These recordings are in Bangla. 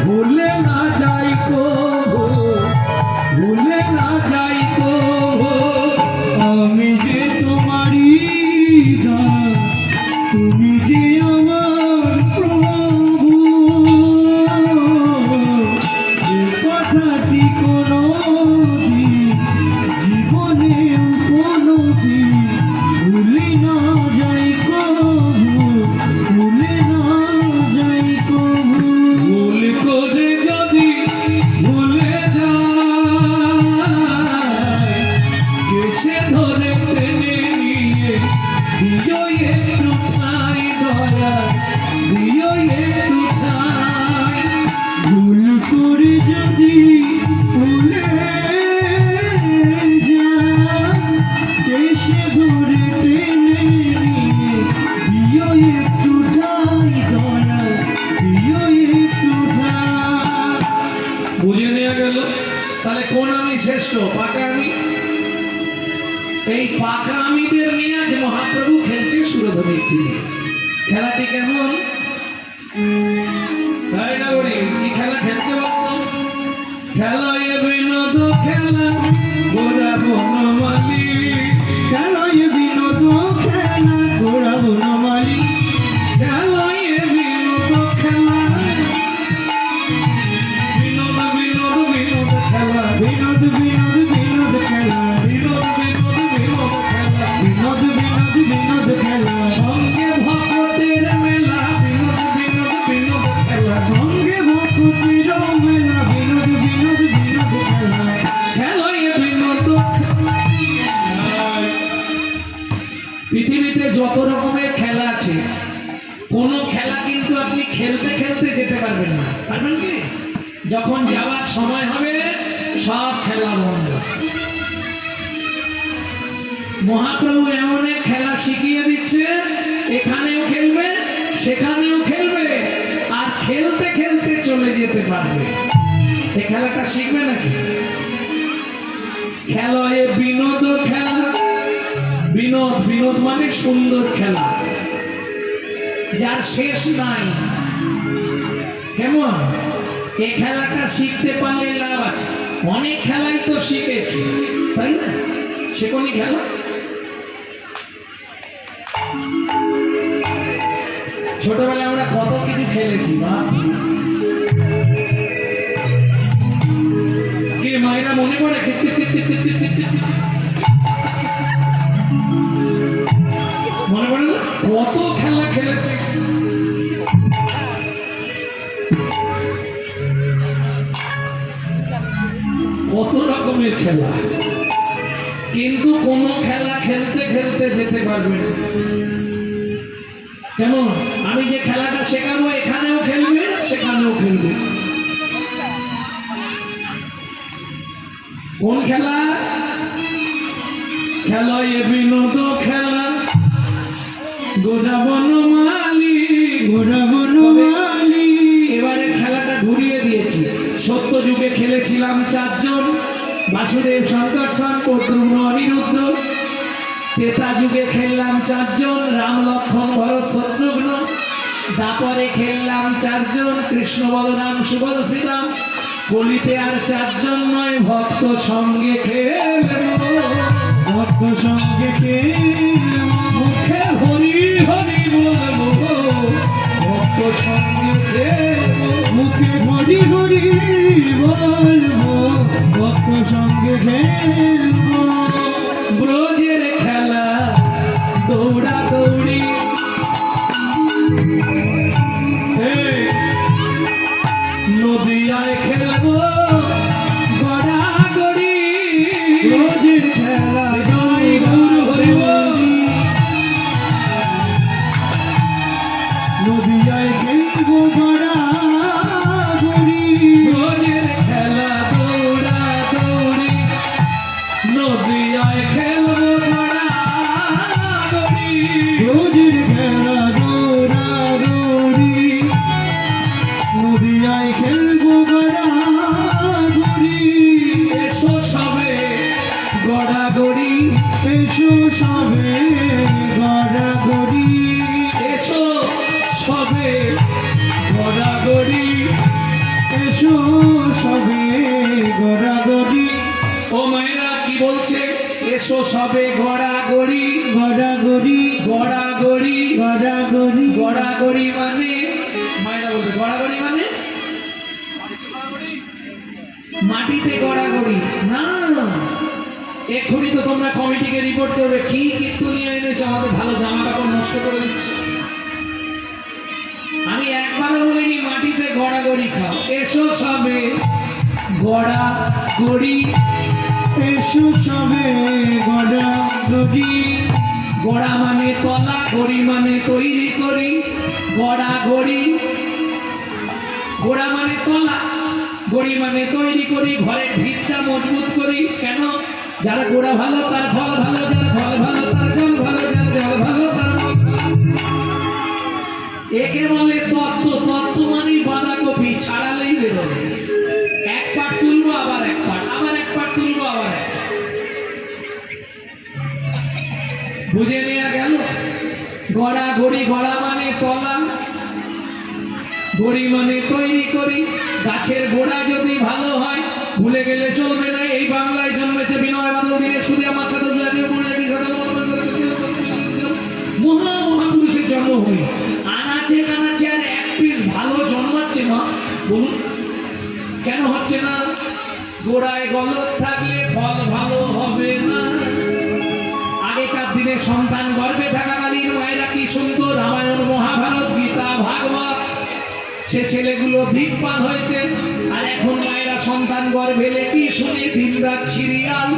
ভুলে না যাই কো, ভুলে না যাই কো, আমি যে তোমারই দাস, তুমি যে আমার প্রভু। এ কথাটি কোনোদিন জীবনে কোনোদিন ভুলি না যাই কবু, ভুলে না যাই কবু। ভুল করে যদি ভুলে যায়, কেসে ধরে টেনে নিয়ে দিও একটু ঠাই দয়া, দিও একটু ঠাই। ভুল করে যদি ভুলে যায়, কেসে ধরে টেনে নিয়ে দিও একটু ঠাই দয়া, দিও একটু ঠাই। বুঝে নেওয়া গেল তাহলে কোন আমি শ্রেষ্ঠ, পাকা আমি? এই পাকা আমিদের নিয়ে আজ মহাপ্রভু খেলছে সুরধনীর তীরে। খেলাটি কেমন তাই না বলি? কি খেলা খেলছে বলতো? খেলায় বিনোদ খেলা গোরা বনমালী, খেলায় বিনোদ খেলা গোরা বনমালী, খেলায় বিনোদ খেলা, বিনোদ বিনোদ বিনোদ খেলা, বিনোদ বিনোদ বিনোদ খেলা, বিনোদ বিনোদ বিনোদ খেলা, বিনোদ বিনোদ বিনোদ খেলা, সঙ্গে ভক্তের মেলা, বিনোদ বিনোদ বিনোদ খেলা, সঙ্গে ভক্তের মেলা, বিনোদ বিনোদ বিনোদ খেলা, খেলায় বিনোদ খেলা। পৃথিবীতে যত রকমের খেলা আছে, কোন খেলা কিন্তু আপনি খেলতে খেলতে যেতে পারবেন না। পারবেন কি? যখন যাওয়ার সময় হবে সব খেলা বন্ধ। মহাপ্রভু এমন এক খেলা শিখিয়ে দিচ্ছে, এখানেও খেলবে সেখানেও খেলবে আর খেলতে খেলতে চলে যেতে পারবে। এই খেলাটা শিখবে নাকি? খেলায় বিনোদ খেলা, বিনোদ, বিনোদ মানে সুন্দর খেলা যার শেষ নাই। কেমন? এই খেলাটা শিখতে পারলে লাভ আছে। অনেক খেলাই তো শিখেছি, তাই না? সে কোন খেলা? ছোটবেলায় আমরা কত কিছু খেলেছি। কে মায়েরা মনে পড়ে? মনে পড়ে না? কত খেলা খেলেছে। কত রকমের খেলা, কিন্তু কোন খেলা খেলতে খেলতে যেতে পারবে না। কেমন? আমি যে খেলাটা শেখাবো এখানেও খেলবে সেখানেও খেলবে। কোন খেলা? খেলায় বিনোদ খেলা গোরা বনমালী, গোরা বনমালী। এবারে খেলাটা ঘুরিয়ে দিয়েছি। সত্য যুগে খেলেছিলাম চারজন, বাসুদেব, শঙ্কর্ষণ, প্রদ্যুম্ন, অনিরুদ্ধ। ত্রেতা যুগে খেললাম চারজন, রাম, লক্ষ্মণ, ভরত, শত্রুঘ্ন। দাপরে খেললাম চারজন, কৃষ্ণ, বলরাম, সুবল, শ্রীরাম। কলিতে আর চারজন নয়, ভক্ত সঙ্গে খেলবো, ভক্ত সঙ্গে খেলবো। মুখে হরি হরি বলবো, ভক্ত সঙ্গে খেলবো। মুখে হরি হরি বলবো, ভক্ত সঙ্গে খেলবো। ব্রজের খেলা দৌড়া দৌড়ি, নদিয়ায় খেলবো গড়াগড়ি। ব্রজের খেলা নদিয়ায় খেলবো গড়াগড়ি। ব্রজের খেলা দৌড়া দৌড়ি, নদিয়ায় খেলবো গড়াগড়ি। ব্রজের খেলা দৌড়া দৌড়ি, নদিয়ায় খেলবো গড়াগড়ি। এসো সবে গড়াগড়ি, এসো সবে গড়াগড়ি, এসো সবে গড়াগড়ি, সবে গড়াগড়ি গড়াগড়ি গড়াগড়ি গড়াগড়ি গড়াগড়ি মানে মায়েরা বলবে গড়াগড়ি মানে মাটিতে গড়াগড়ি না। এক্ষুনি তো তোমরা কমিটিকে রিপোর্ট করবে কি কিন্তু নিয়ে এনেছে, আমাদের ভালো জামা কাপড় নষ্ট করে দিচ্ছে। আমি একবারও বলিনি মাটিতে গড়াগড়ি খাও। এসো সবে গড়াগড়ি, এসো সবে গড়াগড়ি। গড়া মানে তলা, গড়ি মানে তৈরি করি। গড়াগড়ি, গোড়া মানে তলা, গড়ি মানে তৈরি করি, ঘরের ভিতটা মজবুত করি। কেন? যার গোড়া ভালো তার ফল ভালো, যার ফল ভালো তার জল ভালো, যার জল ভালো তার ফল ভালো। একে বলে তত্ত্ব। তত্ত্ব মানে বাঁধাকপি, ছাড়ালেই বেরোবে। এক পাট তুলবো আবার এক পাট, আবার এক পাট তুলবো আবার এক পাট। বুঝে নেওয়া গেল? গড়া গড়ি, গড়া মানে তলা, গড়ি মানে তৈরি করি। গাছের গোড়া যদি ভালো হয় ভুলে গেলে চলবে না। এই বাংলায় জন্মেছে বিনয় বাদল দীনেশ সুধী, আমার সাথে মহা মহাপুরুষের জন্মভূমি। আনাচে কানাচে আর এক পিস ভালো জন্মাচ্ছে না, বলুন কেন হচ্ছে না? গোড়ায় গলদ থাকলে ফল ভালো হবে না। আগেকার দিনে সন্তান গর্ভে থাকাকালীন মায়েরা কি সুন্দর রামায়ণ, মহাভারত, গীতা, ভাগবত, সে ছেলেগুলো দিকপাল হয়েছে। আর এখন মায়েরা সন্তান গর্ভে কি শুনে দিন রাত সিরিয়াল।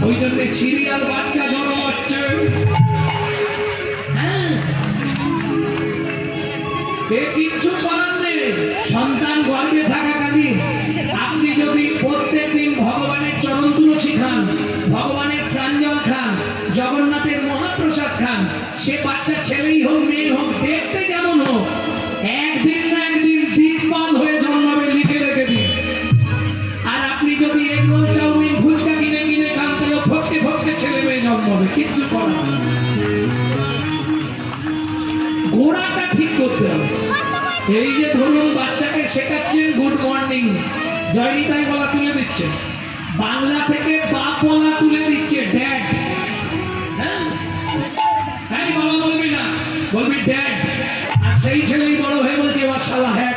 ওই জন্য সিরিয়াল বাচ্চা জন্ম হচ্ছে। কিচ্ছু করার নেই। সন্তান গর্ভে থাকাকালীন আপনি যদি প্রত্যেক দিন ভগবানের চরণ তুলসী খান, ভগবানের স্নানজল খান, জগন্নাথের মহাপ্রসাদ খান, সে বাচ্চা ছেলেই হোক মেয়ে হোক, দেখতে যেমন হোক, একদিন না একদিন দিকপাল হয়ে জন্মাবে, লিখে রেখে দিন। আর আপনি যদি এগরোল, চাউমিন, ফুচকা কিনে কিনে খান, তাহলে ফচকে ফচকে ছেলে মেয়ে জন্মাবে। কিচ্ছু করার নেই। গোড়াটা ঠিক করতে হবে। এই যে ধরুন বাচ্চাকে শেখাচ্ছেন গুড মর্নিং, জয়নিতাই বলা তুলে দিচ্ছে, বাংলা থেকে বাপ বলা তুলে দিচ্ছে ড্যাড। হ্যাঁ বাবা বলবি না, বলবি ড্যাড। আর সেই ছেলেই বড় হয়ে বলছে এবার শালা হ্যাট।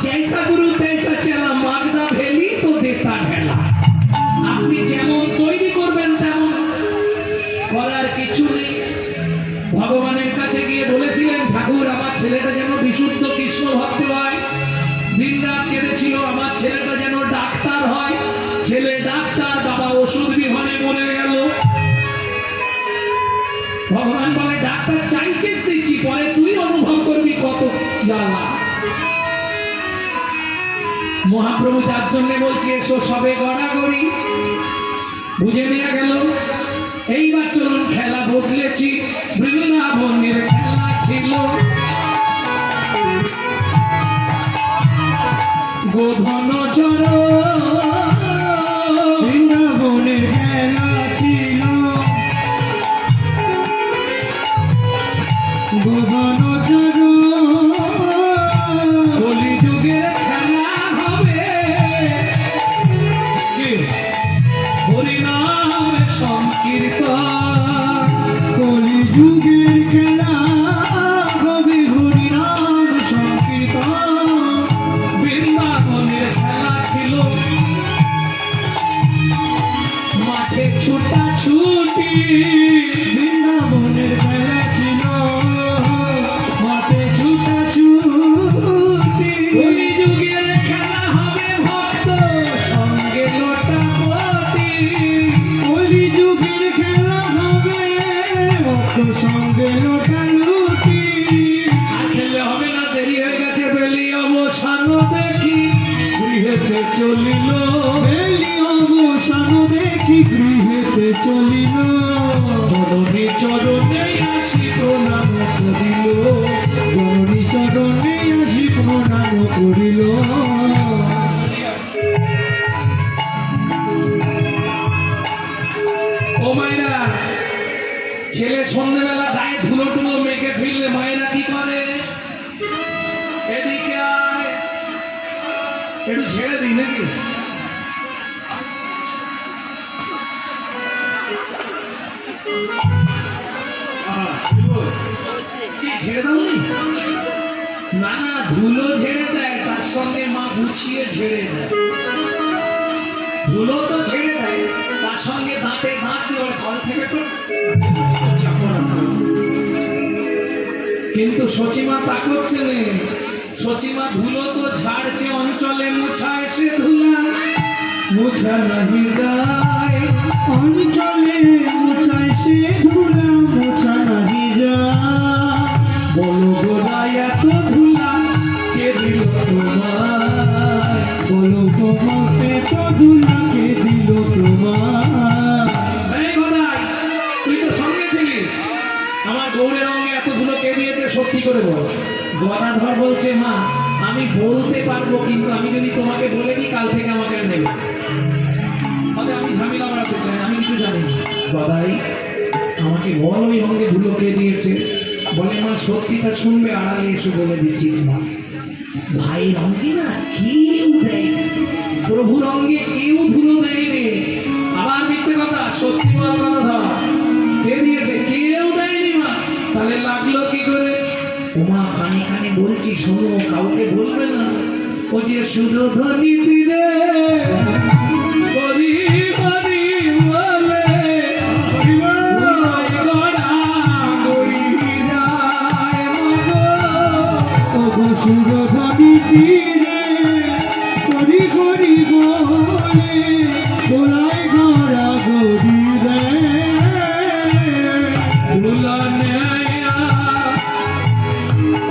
জৈসা গুরু তৈসা চেলা, মাগদা ভেলি তো দেতা ঢেলা। আপনি যেমন তৈরি করবেন তেমন, করার কিছু নেই। ভগবানের কাছে গিয়ে বলেছিলেন ঠাকুর আমার ছেলেটা যেন বিশুদ্ধ কৃষ্ণ ভক্ত হয়। দিন রাত কেঁদেছিল আমার ছেলেটা যেন ডাক্তার হয়। ছেলে ডাক্তার, বাবা ওষুধ বিহনে মরে গেল। ভগবান বলে ডাক্তার চাইছিস দিচ্ছি, পরে তুই অনুভব করবি কত জ্বালা। মহাপ্রভু যার জন্য বলছে এসো সবে গড়াগড়ি। বুঝে নেওয়া গেল? এইবার চলুন খেলা বদলেছি। বৃন্দাবনের খেলা ছিল গোধন চর, বৃন্দাবনের খেলা ছিল গোধন চর। কলিযুগের খেলা হবে হরিনাম সংকীর্তন। কলিযুগের খেলা হবে হরিনাম সংকীর্তন। বৃন্দাবনের খেলা ছিল মাঠে ছুটা ছুটি। বৃন্দাবনের খেলা ছিল মাঠে ছুটা ছুটি। কলিযুগের খেলা হবে ভক্ত সঙ্গে লোটাপটি। কলিযুগের খেলা হবে ভক্ত সঙ্গে লোটালুটি। আর খেলে হবে না, দেরি হয়ে গেছে। বেলি অবসান দেখি গৃহেতে চলিল, বেলি অবসান দেখি গৃহেতে চলিল। জননী চরণে আসি প্রণাম করিল, জননী চরণে আসি প্রণাম করিল। ও মায়েরা, ছেলে সন্ধ্যেবেলা গায়ে ধুলো টুলো মেখে ফিরলে মায়েরা কি করে? এদিকে আয়, একটু ছেড়ে দিই নাকি? কি ঝেড়ে দাওনি? না না, ধুলো ঝেড়ে দেয়, তার সঙ্গে মা গুছিয়ে ঝেড়ে দেয়। ধুলো তো ঝেড়ে দেয়, তার সঙ্গে দাঁতে দাঁত দিয়ে ওর কল থেকে তো চামড়া ধরে। কিন্তু সচিমা তা করছে না। সচিমা ধুলো তো ঝাড়ছে, অঞ্চলে মোছা এসে ধুলা মোছা নাহি যায়। অঞ্চলে মোছায় সে ধুলা মোছা নাহি যায়। বলো গোদায় এত ধুলা কে দিল তোমার? বলো তোমাকে তো ধুলাকে দিল তোমার। এই গোদাই, তুই তো সঙ্গে ছিলি, আমার গৌরের অঙ্গে এত ধুলো কে দিয়েছে সত্যি করে বল। গদাধর বলছে, মা আমি বলতে পারবো, কিন্তু আমি যদি তোমাকে বলে দিই কাল থেকে আমাকে আর নেবে। তাহলে আমি ঝামেলা বাড়াতে চাই, আমি কিছু জানি না। গদাই আমাকে বল ওই অঙ্গে ধুলো কে দিয়েছে। বলে, মা সত্যিটা শুনবে, আড়ালে এসে বলে দিচ্ছি। মা ভাইয়ের অঙ্গে না কেউ দেয় না, প্রভুর অঙ্গে কেউ ধুলো দেয়নি। আবার মিথ্যে কথা, সত্যি বল গদাধর, কে দিয়েছে? কেউ দেয়নি। মা তাহলে লাগলো কি করে? ওমা কানে কানে বলছি, শোনো, কাউকে বলবে না। ও যে সুরধ্বনি তীরে করি করি বলে ওই গড়া গড়ি যায় মগো। ওগো সুরধনি তীরে করি করি বলে গোলায় গড়া গড়ি রে। ধুলো নেয়া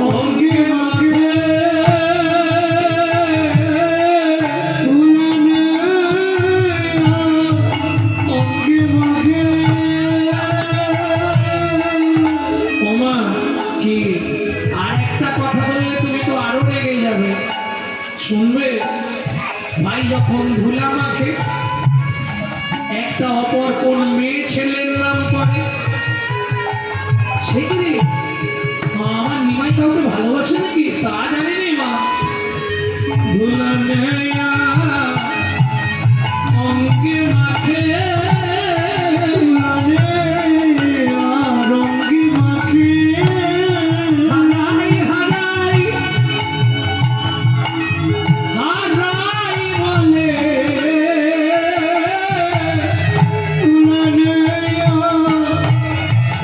অঙ্গে মাগে অঙ্গে মাগে ওমা কি আর একটা কথা বললে তুমি তো আরো রেগে যাবে, শুনবে? ভাই যখন ধুলা মাখে, একটা অপর কোন মেয়ে ছেলের নাম করে, সেখানে আমার নিমাই কাউকে ভালোবাসে নাকি তা জানেনি। মা ধুলা নেয়া অঙ্গে মাখে রঙ্গি মাখি হারাই হারাই হারাই বলে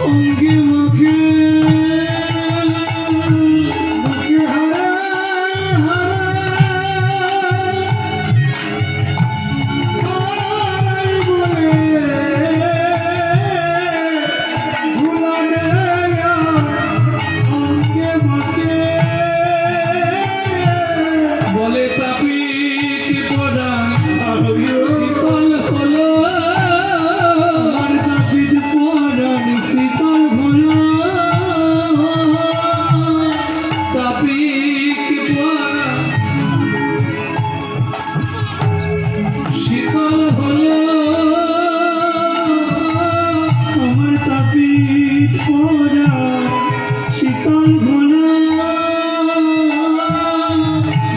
অঙ্গে মাখে বলে তাপিত পরাণ শীতল হলো। আমার তাপিত পরাণ শীতল হলো। তাপিত পরাণ শীতল হলো। আমার তাপিত পরাণ শীতল হলো।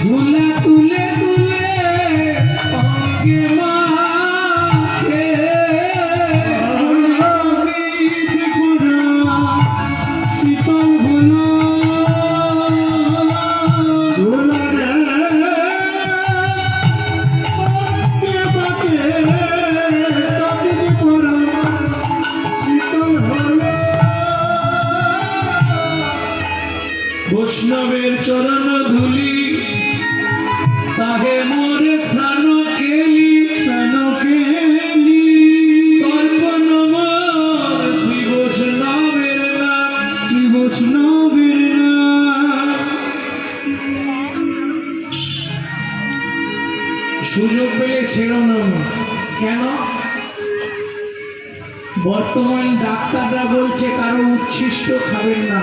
ধুলা তুলে তুলে অঙ্গে মাখে তাপিত পরাণ শীতল হলো। বৈষ্ণবের চরণ ধুলি তাহে মোরে স্নান কেলি তর্পণ মোর শ্রী বৈষ্ণবের নাম। শ্রী বৈষ্ণবের নাম। সুযোগ পেলে ছেড়ো না। কেন? বর্তমান ডাক্তাররা বলছে কারো উচ্ছিষ্ট খাবেন না।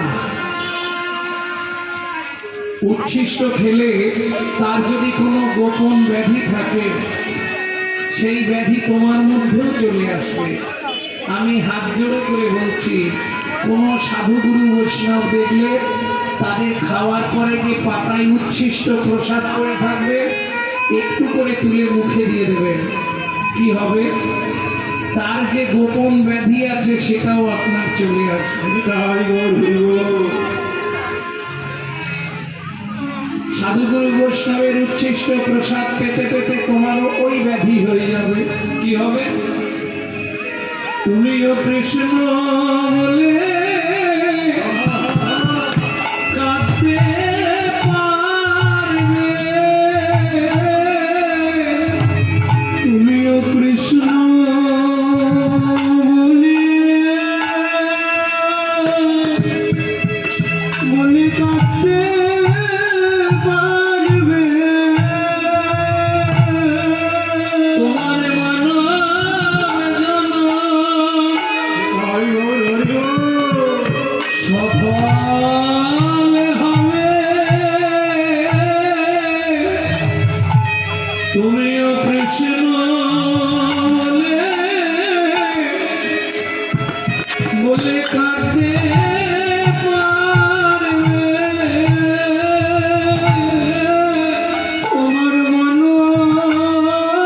উচ্ছিষ্ট খেলে তার যদি কোনো গোপন ব্যাধি থাকে, সেই ব্যাধি তোমার মধ্যেও চলে আসবে। আমি হাত জোড়ে করে বলছি, কোনো সাধুগুরু বৈষ্ণব দেখলে তাদের খাওয়ার পরে যে পাতায় উচ্ছিষ্ট প্রসাদ করে থাকবে, একটু করে তুলে মুখে দিয়ে দেবেন। কি হবে? তার যে গোপন ব্যাধি আছে সেটাও আপনার চলে আসবে। তাই গৌর হরি বল। সাধুগুরু বৈষ্ণবের উচ্ছিষ্ট প্রসাদ পেতে পেতে তোমারও ওই ব্যাধি হয়ে যাবে। কি হবে? তুমিও কৃষ্ণ বলে কাঁদতে পারবে, তুমিও কৃষ্ণ বলে কাঁদতে পারবে। তোমার মানব জন্ম তাই গৌর হরি বল। সফল হবে। তুমিও কৃষ্ণ বলে কাঁদতে